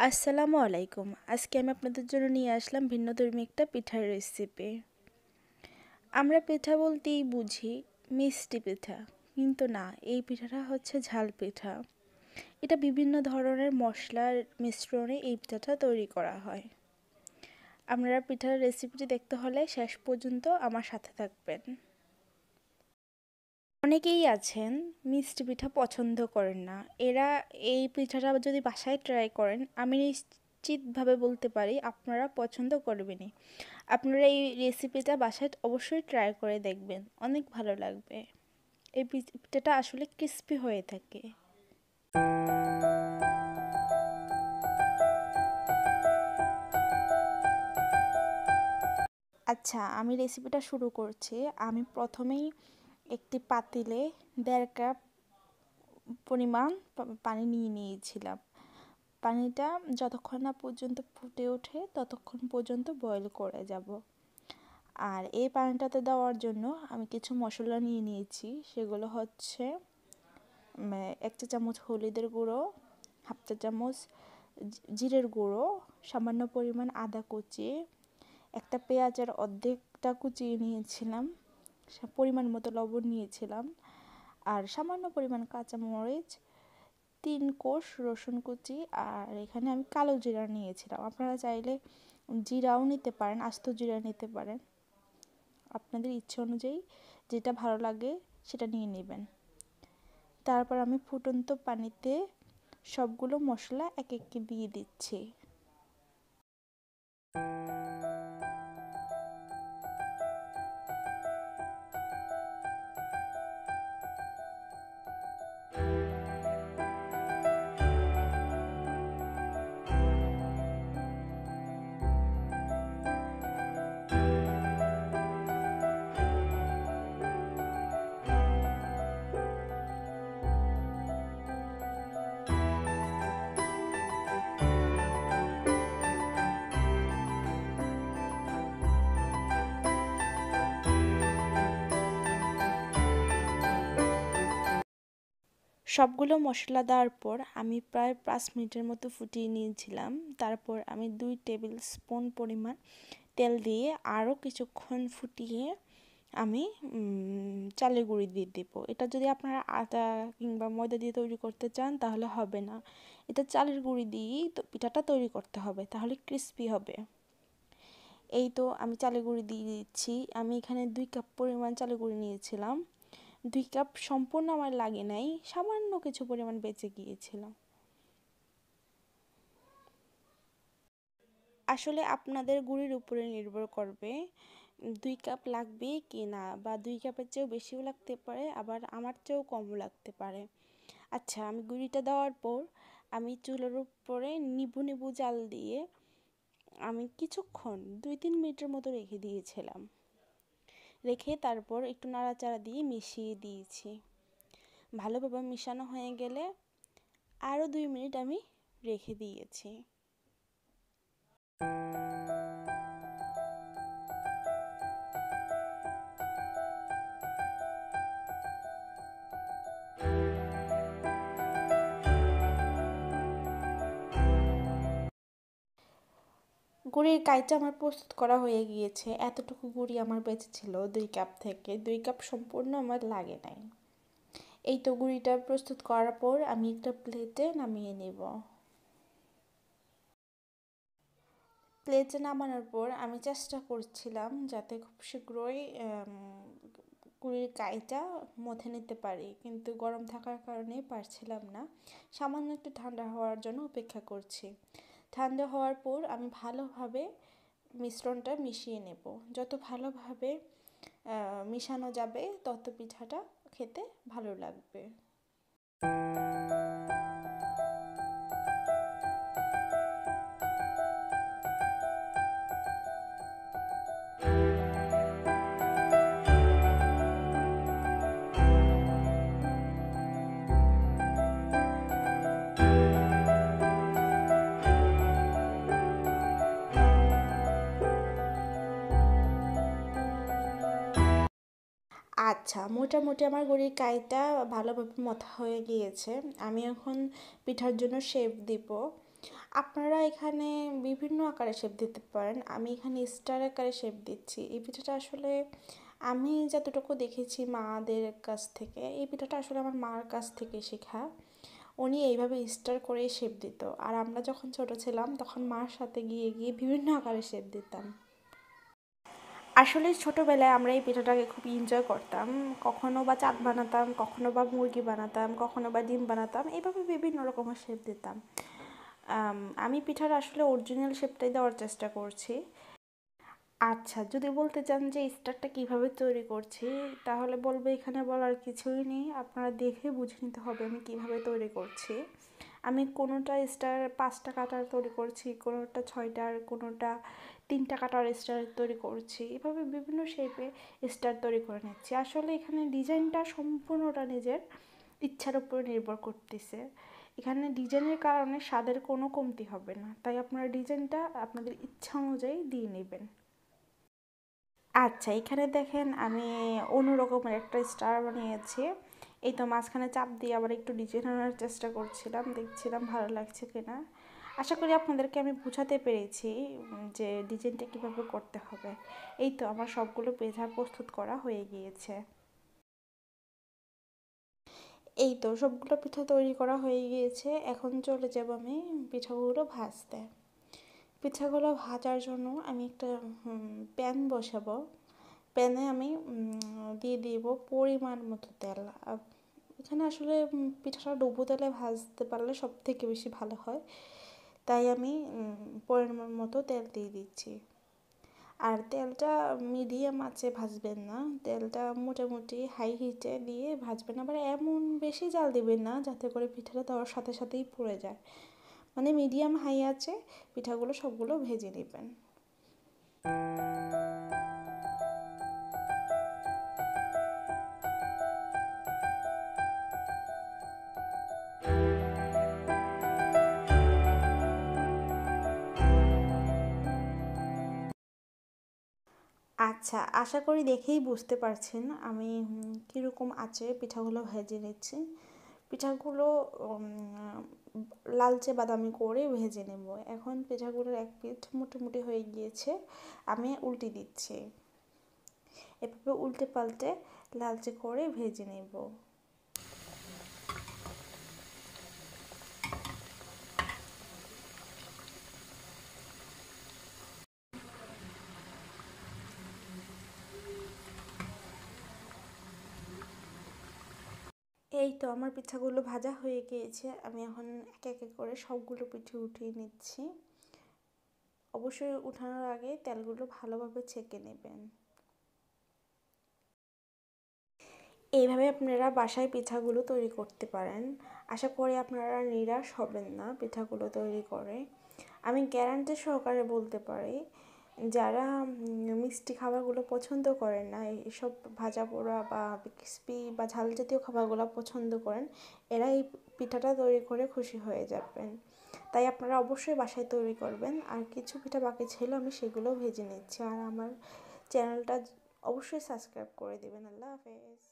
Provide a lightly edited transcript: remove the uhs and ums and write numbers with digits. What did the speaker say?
আসসালামু আলাইকুম। আজকে আমি আপনাদের জন্য নিয়ে আসলাম ভিন্নধর্মী একটা পিঠার রেসিপি। আমরা পিঠা বলতেই বুঝি মিষ্টি পিঠা, কিন্তু না, এই পিঠাটা হচ্ছে ঝাল পিঠা। এটা বিভিন্ন ধরনের মশলার মিশ্রণে এই পিঠাটা তৈরি করা হয়। আপনারা পিঠার রেসিপিটি দেখতে হলে শেষ পর্যন্ত আমার সাথে থাকবেন। অনেকেই আছেন মিষ্টি পিঠা পছন্দ করেন না। এরা এই পিঠাটা যদি বাসায় ট্রাই করেন, আমি নিশ্চিতভাবে বলতে পারি আপনারা পছন্দ করবেনই। আপনারা এই রেসিপিটা বাসায় অবশ্যই ট্রাই করে দেখবেন, অনেক ভালো লাগবে। এই পিঠাটা আসলে ক্রিস্পি হয়ে থাকে। আচ্ছা, আমি রেসিপিটা শুরু করছি। আমি প্রথমেই একটি পাতিলে 1.5 কাপ পরিমাণ পানি নিয়ে নিয়েছিলাম। পানিটা যতক্ষণ না পর্যন্ত ফুটে ওঠে ততক্ষণ পর্যন্ত বয়েল করে যাব। আর এই পানিটাতে দেওয়ার জন্য আমি কিছু মশলা নিয়ে নিয়েছি। সেগুলো হচ্ছে 1 চা চামচ হলুদের গুঁড়ো, 1/2 চা চামচ জিরের গুঁড়ো, সামান্য পরিমাণ আদা কুচি, একটা পেঁয়াজের অর্ধেকটা কুচিয়ে নিয়েছিলাম, পরিমাণ মতো লবণ নিয়েছিলাম, আর সামান্য পরিমাণ কাঁচামরিচ, 3 কোষ রসুন কুচি, আর এখানে আমি কালো জিরা নিয়েছিলাম। আপনারা চাইলে জিরাও নিতে পারেন, আস্ত জিরা নিতে পারেন। আপনাদের ইচ্ছে অনুযায়ী যেটা ভালো লাগে সেটা নিয়ে নেবেন। তারপর আমি ফুটন্ত পানিতে সবগুলো মশলা এক এক দিয়ে দিচ্ছি। সবগুলো মশলা দেওয়ার পর আমি প্রায় 5 মিনিটের মতো ফুটিয়ে নিয়েছিলাম। তারপর আমি 2 টেবিল স্পুন পরিমাণ তেল দিয়ে আরও কিছুক্ষণ ফুটিয়ে আমি চালের গুঁড়ি দিয়ে দেবো। এটা যদি আপনারা আটা কিংবা ময়দা দিয়ে তৈরি করতে চান তাহলে হবে না। এটা চালের গুঁড়ি দিয়েই তো পিঠাটা তৈরি করতে হবে, তাহলে ক্রিস্পি হবে। এই তো আমি চালের গুঁড়ি দিয়ে দিচ্ছি। আমি এখানে 2 কাপ পরিমাণ চালের গুঁড়ি নিয়েছিলাম। 2 কাপ সম্পূর্ণ আমার লাগে নাই, সামান্য কিছু পরিমাণ বেঁচে গিয়েছিল। আসলে আপনাদের গুঁড়ির উপরে নির্ভর করবে 2 কাপ লাগবে কি না, বা 2 কাপের চেয়েও বেশিও লাগতে পারে, আবার আমার চেয়েও কমও লাগতে পারে। আচ্ছা, আমি গুঁড়িটা দেওয়ার পর আমি চুলার উপরে নিবু নিবু জাল দিয়ে আমি কিছুক্ষণ 2-3 মিনিটের মতো রেখে দিয়েছিলাম। রেখে তারপর একটু নাড়াচাড়া দিয়ে মিশিয়ে দিয়েছি। ভালোভাবে মিশানো হয়ে গেলে আরও 2 মিনিট আমি রেখে দিয়েছি। গুড়ির কাইটা আমার প্রস্তুত করা হয়ে গিয়েছে। এতটুকু গুড়ি আমার বেঁচে ছিল 2 কাপ থেকে। 2 কাপ সম্পূর্ণ আমার লাগে নাই। এই তো গুড়িটা প্রস্তুত করার পর আমি একটা প্লেটে নামিয়ে নেব। প্লেটে নামানোর পর আমি চেষ্টা করছিলাম যাতে খুব শীঘ্রই গুড়ির কাইটা মথে নিতে পারি, কিন্তু গরম থাকার কারণে পারছিলাম না। সামান্য একটু ঠান্ডা হওয়ার জন্য অপেক্ষা করছি। ঠান্ডা হওয়ার পর আমি ভালোভাবে মিশ্রণটা মিশিয়ে নেব। যত ভালোভাবে মিশানো যাবে তত পিঠাটা খেতে ভালো লাগবে। আচ্ছা, মোটামুটি আমার গুড়ির কাইটা ভালোভাবে মথা হয়ে গিয়েছে। আমি এখন পিঠার জন্য শেপ দিব। আপনারা এখানে বিভিন্ন আকারে শেপ দিতে পারেন, আমি এখানে স্টার আকারে শেপ দিচ্ছি। এই পিঠাটা আসলে আমি যতটুকু দেখেছি মাদের কাছ থেকে, এই পিঠাটা আসলে আমার মার কাছ থেকে শেখা। উনি এইভাবে স্টার করে শেপ দিত, আর আমরা যখন ছোট ছিলাম তখন মার সাথে গিয়ে গিয়ে বিভিন্ন আকারে শেপ দিতাম। আসলে ছোটোবেলায় আমরা এই পিঠাটাকে খুব এনজয় করতাম। কখনো বা চাঁদ বানাতাম, কখনো বা মুরগি বানাতাম, কখনো বা ডিম বানাতাম, এইভাবে বিভিন্ন রকমের শেপ দিতাম। আমি পিঠার আসলে অরিজিনাল শেপটাই দেওয়ার চেষ্টা করছি। আচ্ছা, যদি বলতে চান যে স্টারটা কিভাবে তৈরি করছি, তাহলে বলবো এখানে বলার কিছুই নেই, আপনারা দেখে বুঝে নিতে হবে আমি কিভাবে তৈরি করছি। আমি কোনোটা স্টার 5টা কাটার তৈরি করছি, কোনোটা 6টার, কোনোটা 3টা কাটার স্টার তৈরি করছি, এভাবে বিভিন্ন শেপে স্টার তৈরি করে নিচ্ছি। আসলে এখানে ডিজাইনটা সম্পূর্ণটা নিজের ইচ্ছার উপর নির্ভর করতেছে। এখানে ডিজাইনের কারণে স্বাদের কোনো কমতি হবে না, তাই আপনারা ডিজাইনটা আপনাদের ইচ্ছা অনুযায়ী দিয়ে নেবেন। আচ্ছা, এখানে দেখেন আমি অন্য রকমের একটা স্টার বানিয়েছি। এই তো মাঝখানে চাপ দিয়ে আবার একটু ডিজাইন আনার চেষ্টা করছিলাম, দেখছিলাম ভালো লাগছে কিনা। আশা করি আপনাদেরকে আমি বুঝাতে পেরেছি যে ডিজাইনটা কীভাবে করতে হবে। এই তো আমার সবগুলো পিঠা প্রস্তুত করা হয়ে গিয়েছে। এই তো সবগুলো পিঠা তৈরি করা হয়ে গিয়েছে, এখন চলে যাব আমি পিঠাগুলো ভাজতে। পিঠাগুলো ভাজার জন্য আমি একটা প্যান বসাবো। প্যানে আমি দিয়ে দিব পরিমাণ মতো তেল। এখানে আসলে পিঠাটা ডুবো তেলে ভাজতে পারলে সব থেকে বেশি ভালো হয়, তাই আমি পরিমাণ মতো তেল দিয়ে দিচ্ছি। আর তেলটা মিডিয়াম আঁচে ভাজবেন না, তেলটা মোটামুটি হাই হিটে দিয়ে ভাজবেন, আবার এমন বেশি জাল দিবেন না যাতে করে পিঠাটা দেওয়ার সাথে সাথেই পুড়ে যায়। মানে মিডিয়াম হাই আছে পিঠাগুলো সবগুলো ভেজে নেবেন। আচ্ছা, আশা করি দেখেই বুঝতে পারছেন আমি কীরকম আঁচে পিঠাগুলো ভেজে নিচ্ছি। পিঠাগুলো উম, লালচে বাদামি করে ভেজে নেব। এখন পিঠাগুলোর এক পিঠ মোটামুটি হয়ে গিয়েছে, আমি উল্টে দিচ্ছি। এভাবে উল্টে পাল্টে লালচে করে ভেজে নেব। এই তো আমার পিঠাগুলো ভাজা হয়ে গিয়েছে, আমি এখন একে একে করে সবগুলো পিঠে উঠিয়ে নিচ্ছি। অবশ্যই উঠানোর আগে তেলগুলো ভালোভাবে ছেঁকে নেবেন। এইভাবে আপনারা বাসায় পিঠাগুলো তৈরি করতে পারেন। আশা করি আপনারা নিরাশ হবেন না পিঠাগুলো তৈরি করে। আমি গ্যারান্টি সহকারে বলতে পারি, যারা মিষ্টি খাবারগুলো পছন্দ করেন না, এসব ভাজা পোড়া বা ক্রিসপি বা ঝাল জাতীয় খাবারগুলো পছন্দ করেন, এরা এই পিঠাটা তৈরি করে খুশি হয়ে যাবেন। তাই আপনারা অবশ্যই বাসায় তৈরি করবেন। আর কিছু পিঠা বাকি ছিল, আমি সেগুলো ভেজে নিচ্ছি। আর আমার চ্যানেলটা অবশ্যই সাবস্ক্রাইব করে দেবেন। আল্লাহ হাফেজ।